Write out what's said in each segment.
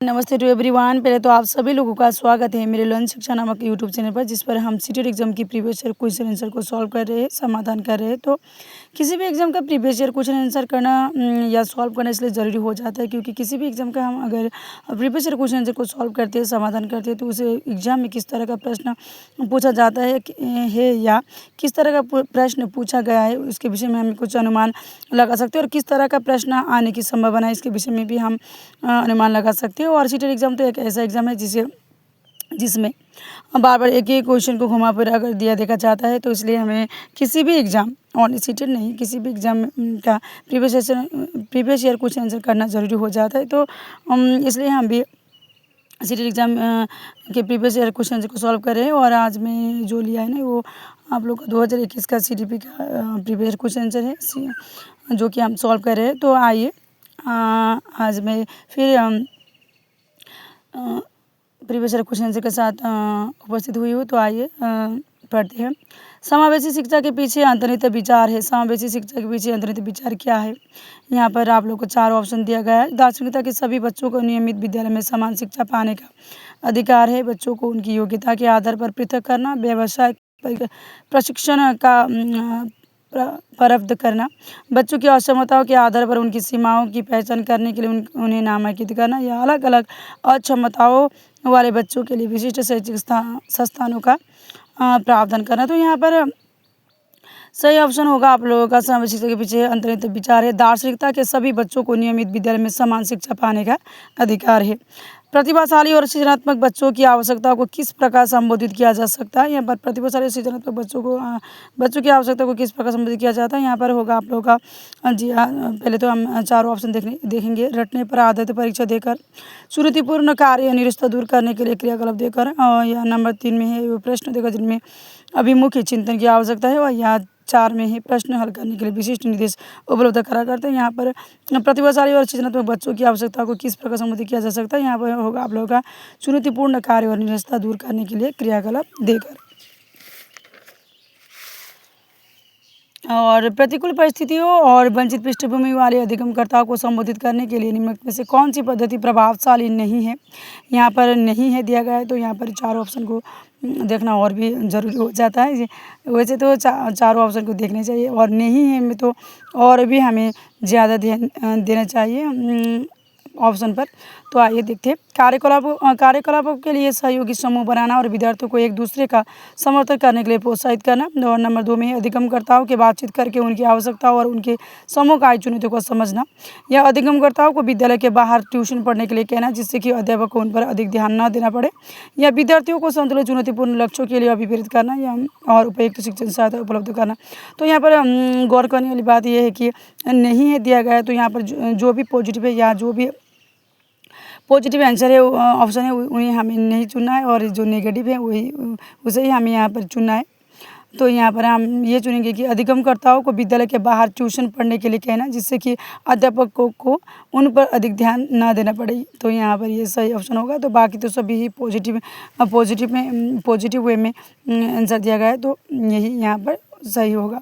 नमस्ते to everyone. पहले तो आप सभी लोगों का स्वागत है मेरे लर्न शिक्षा नामक यूट्यूब चैनल पर, जिस पर हम सीटेट एग्जाम की प्रीवियस ईयर क्वेश्चन आंसर को सॉल्व कर रहे हैं, समाधान कर रहे हैं। तो किसी भी एग्जाम का प्रीवियस ईयर क्वेश्चन आंसर करना या सॉल्व करना इसलिए ज़रूरी हो जाता है क्योंकि किसी भी एग्जाम का हम अगर प्रीवियस ईयर क्वेश्चन आंसर को सॉल्व करते हैं, समाधान करते हैं, तो उसे एग्जाम में किस तरह का प्रश्न पूछा जाता है या किस तरह का प्रश्न पूछा गया है, उसके विषय में हम कुछ अनुमान लगा सकते हैं। और किस तरह का प्रश्न आने की संभावना है, इसके विषय में भी हम अनुमान लगा सकते हैं। और सीटेट एग्ज़ाम तो एक ऐसा एग्ज़ाम है जिसमें बार बार एक ही क्वेश्चन को घुमा फिरा कर देखा जाता है, तो इसलिए हमें किसी भी एग्ज़ाम, ओनली सीटेट नहीं, किसी भी एग्ज़ाम का प्रीवियस ईयर क्वेश्चन आंसर करना ज़रूरी हो जाता है। तो इसलिए हम भी सीटेट एग्ज़ाम के प्रीवियस ईयर क्वेश्चन आंसर को सॉल्व कर रहे हैं। और आज मैं जो लिया है ना, वो आप लोग का 2021 का CTP का प्रीवियस क्वेश्चन आंसर है, जो कि हम सॉल्व कर रहे हैं। तो आइए आज मैं फिर प्रीवियस ईयर क्वेश्चन आंसर के साथ उपस्थित हुई हूँ। तो आइए पढ़ते हैं। समावेशी शिक्षा के पीछे अंतर्निहित विचार है। समावेशी शिक्षा के पीछे अंतर्निहित विचार क्या है? यहाँ पर आप लोग को 4 ऑप्शन दिया गया है। दार्शनिकता के सभी बच्चों को नियमित विद्यालय में समान शिक्षा पाने का अधिकार है। बच्चों को उनकी योग्यता के आधार पर पृथक करना, व्यावसायिक प्रशिक्षण का प्रारब्ध करना, बच्चों की अक्षमताओं के आधार पर उनकी सीमाओं की पहचान करने के लिए उन्हें नामांकित करना, या अलग अलग अक्षमताओं वाले बच्चों के लिए विशिष्ट शैक्षिक संस्थानों का प्रावधान करना। तो यहाँ पर सही ऑप्शन होगा आप लोगों का समावेशी शिक्षा के पीछे अंतर्निहित विचार है। दार्शनिकता के सभी बच्चों को नियमित विद्यालय में समान शिक्षा पाने का अधिकार है। प्रतिभाशाली और सृजनात्मक बच्चों की आवश्यकताओं को किस प्रकार संबोधित किया जा सकता है? यहाँ पर प्रतिभाशाली और सृजनात्मक बच्चों की आवश्यकता को किस प्रकार संबोधित किया जाता है? यहाँ पर होगा आप लोगों का जी हाँ, पहले तो हम 4 ऑप्शन देखेंगे। रटने पर आधारित परीक्षा देकर, चुनौतीपूर्ण कार्य निरस्ता दूर करने के लिए क्रियाकलाप देकर, या नंबर 3 में है वो प्रश्न देकर जिनमें अभिमुखी चिंतन की आवश्यकता है, और या 4 में ही प्रश्न हल करने के लिए विशिष्ट निर्देश उपलब्ध करा करते हैं। यहाँ पर प्रतिभाशाली और सृजनात्मक बच्चों की आवश्यकता को किस प्रकार संबोधित किया जा सकता है? यहाँ पर होगा आप लोगों का चुनौतीपूर्ण कार्य और निरस्ता दूर करने के लिए क्रियाकलाप देकर। और प्रतिकूल परिस्थितियों और वंचित पृष्ठभूमि वाले अधिगमकर्ताओं को संबोधित करने के लिए निम्नलिखित में से कौन सी पद्धति प्रभावशाली नहीं है? यहाँ पर नहीं है दिया गया है, तो यहाँ पर 4 ऑप्शन को देखना और भी ज़रूरी हो जाता है। वैसे तो चारों ऑप्शन को देखने चाहिए, और नहीं है में तो और भी हमें ज़्यादा ध्यान देना चाहिए ऑप्शन पर। तो आइए देखते हैं। कार्यकलापों के लिए सहयोगी समूह बनाना और विद्यार्थियों को एक दूसरे का समर्थन करने के लिए प्रोत्साहित करना। और नंबर 2 में अधिगमकर्ताओं के बातचीत करके उनकी आवश्यकताओं और उनके समूह का चुनौतियों को समझना, या अधिगमकर्ताओं को विद्यालय के बाहर ट्यूशन पढ़ने के लिए कहना, जिससे कि अध्यापक को उन पर अधिक ध्यान न देना पड़े, या विद्यार्थियों को संतुलित चुनौतीपूर्ण लक्ष्यों के लिए अभिप्रेरित करना, या और उपयुक्त शिक्षण सहायता उपलब्ध करना। तो यहाँ पर गौर करने वाली बात यह है कि नहीं है दिया गया है, तो यहाँ पर जो भी पॉजिटिव है या जो भी पॉजिटिव आंसर है ऑप्शन है उन्हें हमें नहीं चुनना है, और जो नेगेटिव है वही उसे ही हमें यहाँ पर चुनना है। तो यहाँ पर हम ये चुनेंगे कि अधिगमकर्ताओं को विद्यालय के बाहर ट्यूशन पढ़ने के लिए कहना, जिससे कि अध्यापकों को उन पर अधिक ध्यान न देना पड़े। तो यहाँ पर ये सही ऑप्शन होगा। तो बाकी तो सभी ही पॉजिटिव वे में आंसर दिया गया है, तो यही यहाँ पर सही होगा।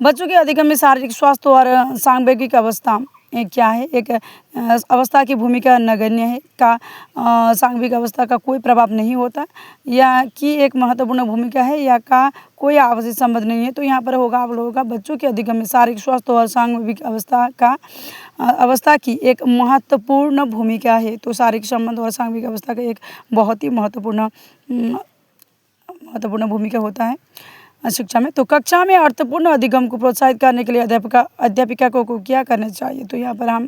बच्चों के अधिगम में शारीरिक स्वास्थ्य और सांवेगिक अवस्था क्या है? एक अवस्था की भूमिका नगण्य है, का सांवेगिक अवस्था का कोई प्रभाव नहीं होता, या कि एक महत्वपूर्ण भूमिका है, या का कोई आपसी संबंध नहीं है। तो यहाँ पर होगा आप लोगों का बच्चों के अधिगम में शारीरिक स्वास्थ्य और सांवेगिक अवस्था की एक महत्वपूर्ण भूमिका है। तो शारीरिक संबंध और सांवेगिक अवस्था का एक बहुत ही महत्वपूर्ण भूमिका होता है शिक्षा में। तो कक्षा में अर्थपूर्ण अधिगम को प्रोत्साहित करने के लिए अध्यापिका को क्या करना चाहिए? तो यहाँ पर हम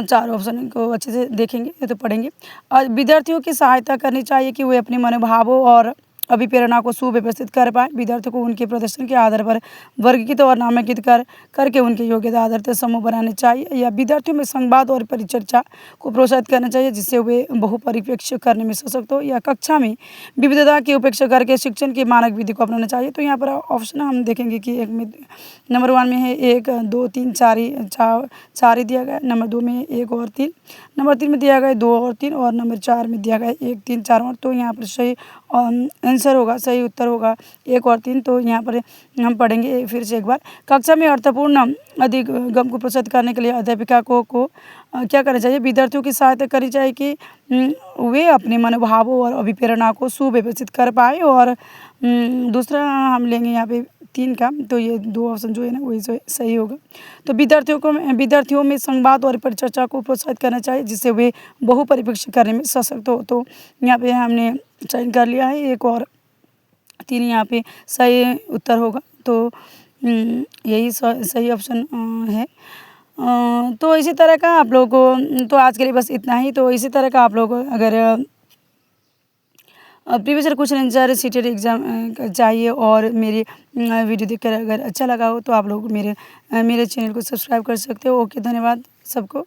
4 ऑप्शन को अच्छे से देखेंगे, तो पढ़ेंगे। और विद्यार्थियों की सहायता करनी चाहिए कि वे अपने मनोभावों और अभिप्रेरणा को सुव्यवस्थित कर पाए। विद्यार्थियों को उनके प्रदर्शन के आधार पर वर्गीकृत और नामांकित करके उनके योग्यता आधारित समूह बनाने चाहिए, या विद्यार्थियों में संवाद और परिचर्चा को प्रोत्साहित करना चाहिए, जिससे वे बहुपरिप्रेक्ष्य करने में सशक्त हो, या कक्षा में विविधता की उपेक्षा करके शिक्षण की मानक विधि को अपनाना चाहिए। तो यहाँ पर ऑप्शन हम देखेंगे कि एक में नंबर 1 में है 1, 2, 3, 4 ही दिया गया। नंबर 2 में 1 और 3, नंबर 3 में दिया गया 2 और 3, और नंबर 4 में दिया गया 1, 3, 4 और। तो यहाँ पर सही आंसर होगा, सही उत्तर होगा 1 और 3। तो यहाँ पर हम पढ़ेंगे फिर से एक बार। कक्षा में अर्थपूर्ण अधिगम को प्रोत्साहित करने के लिए अध्यापिका को क्या करना चाहिए, विद्यार्थियों की सहायता करनी चाहिए कि वे अपने मनोभावों और अभिप्रेरणा को सुव्यवस्थित कर पाए। और दूसरा हम लेंगे यहाँ पे 3 का, तो ये 2 ऑप्शन जो है ना वही सही होगा। तो विद्यार्थियों में संवाद और परिचर्चा को प्रोत्साहित करना चाहिए, जिससे वे बहुपरिप्रेक्ष्य करने में सशक्त हो। तो यहाँ पे हमने चयन कर लिया है, 1 और 3 यहाँ पे सही उत्तर होगा। तो यही सही ऑप्शन है। तो इसी तरह का आप लोगों को, तो आज के लिए बस इतना ही। तो इसी तरह का आप लोग अगर previous year question answer CTET exam चाहिए और मेरी वीडियो देखकर अगर अच्छा लगा हो तो आप लोग मेरे चैनल को सब्सक्राइब कर सकते हो। ओके, धन्यवाद सबको।